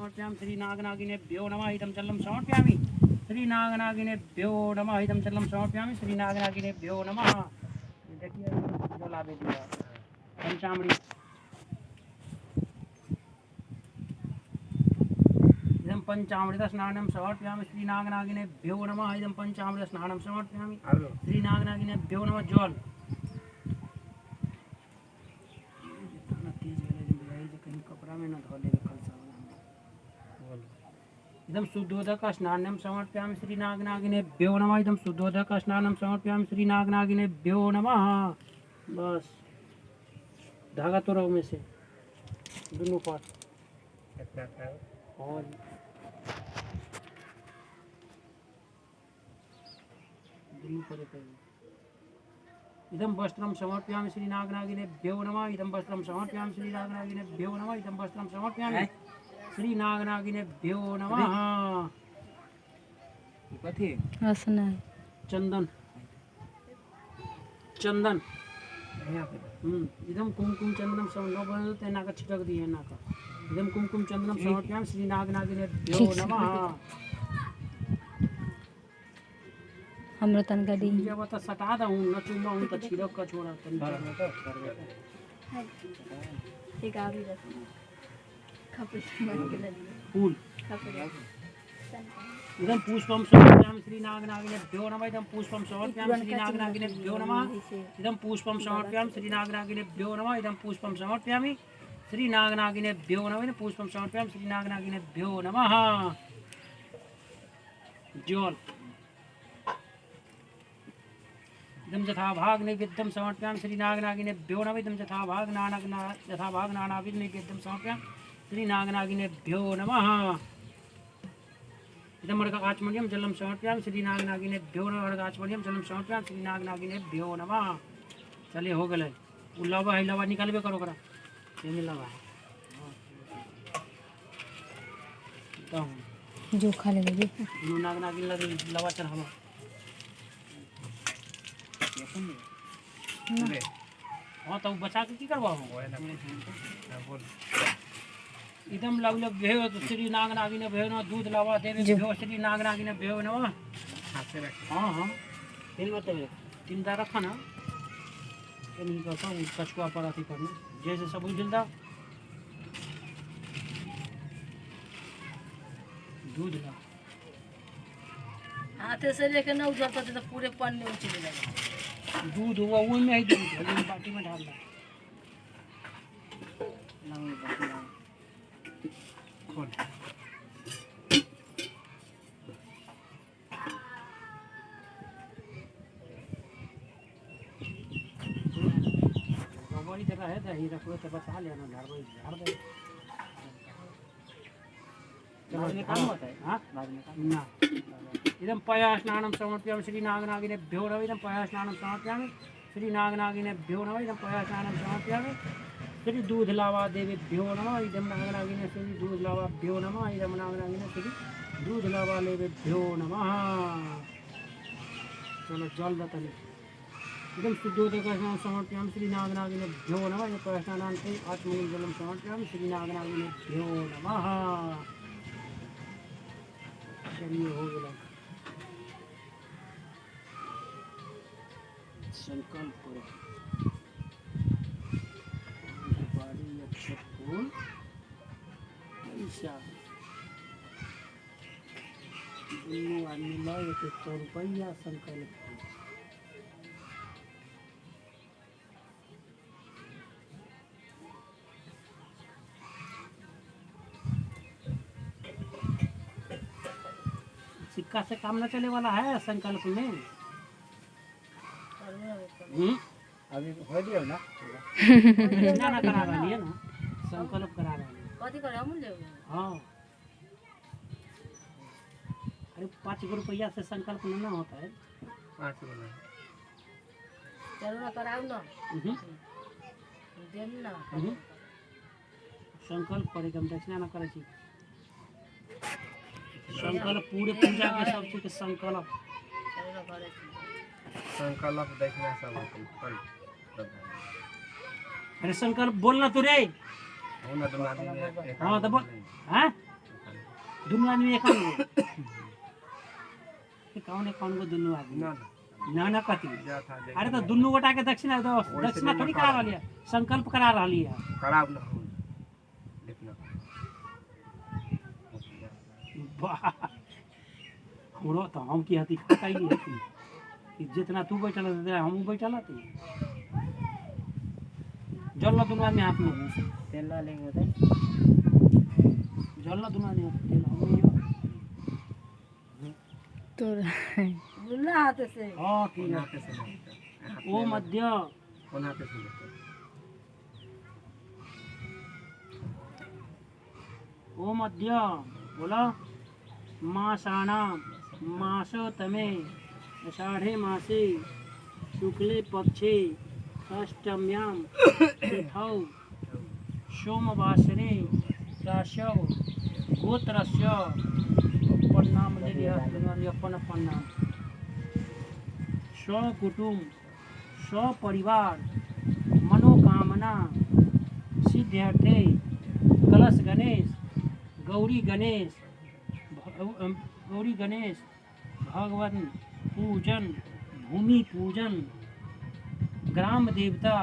समर्पयामि श्री नागनागिनेभ्यो नमः इदं जलं समर्पयामि श्री नागनागिनेभ्यो नमः इदं जलं समर्पयामि श्री नागनागिनेभ्यो नमः। देखिए जल आवे दिया पंचामृत इदं पंचामृत स्नानं समर्पयामि श्री नागनागिनेभ्यो नमः इदं पंचामृत स्नानं समर्पयामि श्री नागनागिनेभ्यो नमः। जल कहीं कपड़ा में न धो ले इदं शुद्धोदक स्नानं समर्पयामि श्री नागनागिनेभ्यो नमः इदं शुद्धोदक स्नानं समर्पयामि श्री नागनागिनेभ्यो नमः। बस धागा तो रहो में से दोनों पास और दोनों पर इदं वस्त्रं समर्पयामि श्री नागनागिनेभ्यो नमः इदं वस्त्रं समर्पयामि श्री नागनागिनेभ्यो नमः इदं वस्त्रं समर्पयामि श्री नागनागिनेभ्यो नमः। कथी हसना चंदन चंदन इदं कुमकुम चंदनम समर्पयामि तेना का छिटक दिए ना का इदं कुमकुम चंदनम समर्पयामि श्री नागनागिनेभ्यो नमः। अमृतन का दी जब तो सटा दूं न चुम्मा हूं तो छिड़क का छोड़ा एक आवी रखना खपरे फूल इदं पुष्पं समर्पयामि श्री नागनागिनेभ्यो नमः इदं पुष्पं समर्पयामि श्री नागनागिनेभ्यो नमः इदं पुष्पं समर्पयामि श्री नागनागिनेभ्यो नमः इदं पुष्पं समर्पयामि श्री नागनागिनेभ्यो नमः इदं पुष्पं समर्पयामि श्री नागनागिनेभ्यो नमः। जल इदं यथाभाग नैवेद्यं समर्पयामि श्री नागनागिनेभ्यो नमः इदं यथाभाग नानाविध नैवेद्यं समर्पयामि श्री नागनागिनेभ्यो नमः। इदं अर्घाचमनीयं जलं समर्पयामि श्री नागनागिनेभ्यो नमः अर्घाचमनीयं जलं समर्पयामि श्री नागनागिनेभ्यो नमः। चलिए हो गए उ लवा है लवा निकालबे करो करा ये लवा है जो खा ले जी नागनागिन लवा चढ़ावा हाँ तो बचा के की करवा इदम लगल भेव श्री नागनागिन भेव न दूध लावा देवे भेव श्री नागनागिन भेव न हाँ हाँ फिर मतलब चिंता रखा ना नहीं करता हूँ कछुआ पर अथी करना जैसे सब उजलता दूध ला हाथे से लेके न उजलता तो पूरे पन्ने में चले जाएगा दूध हुआ वो में ही दूध बाटी में डालना खोल बड़ी जगह है दही रखो तो बचा लेना झाड़ दे बाद में काम होता है हाँ बाद में काम ना इदं पया स्नानं समर्पयामि श्री नागनागिनेभ्यो नमः इदं पया स्नानं समर्पयामि श्री नागनागिनेभ्यो नमः इदं पया स्नानं समर्पयामि श्री दूध लावा देवेभ्यो नमः इदं नागनागिने श्री दूध लावाभ्यो नमः इदं नागनागिने श्री दूध लावा लेवेभ्यो नमः। चलो जल दतले इदं शुद्धोदकस्नानं समर्पयामि श्री नागनागिनेभ्यो नमः इदं पया स्नानान्ते आत्मनं जलं समर्पयामि श्री नागनागिनेभ्यो नमः। चलिए हो गया संकल्प आदमी लाए तो 100 रुपया संकल्प सिक्का से काम न चले वाला है संकल्प में अभी हो दिया ना ना करा रही है ना संकल्प करा रही है कथी करे हम ले हाँ अरे 5 रुपया से संकल्प नहीं होता है 5 रुपया चलो ना कराओ ना देन ना संकल्प करे हम दक्षिणा ना करे छी संकल्प पूरे पूजा के सब चीज के संकल्प संकल्प देखना सब अरे संकल्प बोलना तो रे होना तो हाँ तो बोल हैं दुनू आदमी एक कौन को दुनू आदमी ना ना ना कथी जा था देख अरे तो दुनू गोटा के दक्षिणा दक्षिणा थोड़ी करा रहली है संकल्प करा रहली है खराब ना हो देखना वाह हमरो तो हम की हती खाता ही नहीं कि जितना तू बैठल है उतना हम बैठल हती जल ला दुनू आदमी हाथ में तेल ला लेंगे होते जल ला दुनू आदमी तेल हम लियो तो बुला हाथ से हां ठीक कोना है पे से लेते ओ मध्य कोना पे से लेते ओ मध्य बोला मासानाम मासोतमे आषाढ़े मासे शुक्ले पक्षे षष्ठम्यां तिथौ सोमवासरे राशौ गोत्रस्य नाम ले लिया अपन अपन नाम स्वकुटुंब स्वपरिवार मनोकामना सिद्ध्यर्थे कलश गणेश गौरी गणेश भगवान पूजन भूमि पूजन ग्राम देवता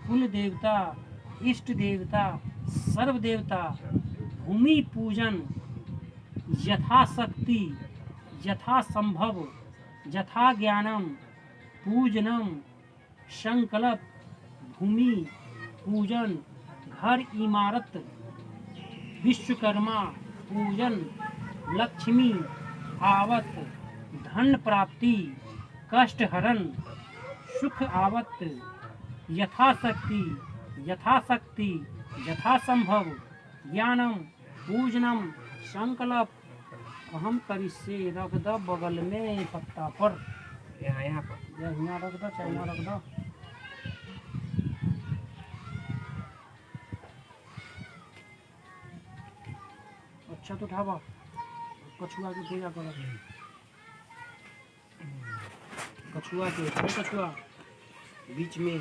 कुल देवता इष्ट देवता सर्व देवता भूमि पूजन यथाशक्ति यथा संभव यथा ज्ञानम पूजनम संकल्प भूमि पूजन घर इमारत विश्वकर्मा पूजन लक्ष्मी आवत धन प्राप्ति कष्ट हरण सुख आवत यथाशक्ति यथाशक्ति यथासंभव ज्ञानम पूजनम संकल्प अहम करिष्ये रख दो बगल में पत्ता पर यहाँ पर यहाँ रख दो चाहे यहाँ रख दो अच्छा तो उठावा कछुआ के पूजा करो कछुआ के कछुआ बीच में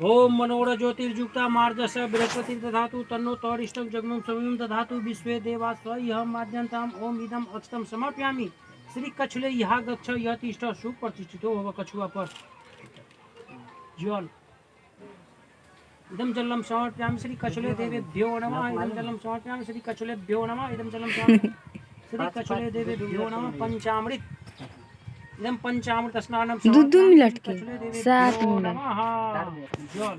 ओम मनोर ज्योतिर्युक्ता मार्जस बृहस्पति दधातु तन्नो तौरिष्टं जगमं सविं दधातु विश्वे देवा स्वयं माद्यन्ताम ओम इदम अक्षतम समर्पयामि श्री कछुले यहाँ गच्छ यह तिष्ठ सुप्रतिष्ठितो भव कछुआ पर जल इदम जलम समर्पयामि श्री कछुले देवेभ्यो नमः इदम जलम समर्पयामि श्री कछुलेभ्यो नमः इदम जलम समर्पयामि श्री कछुले देवेभ्यो नमः पंचामृत इदम पंचामृत स्नानम दूध मिनट के 7 मिनट जल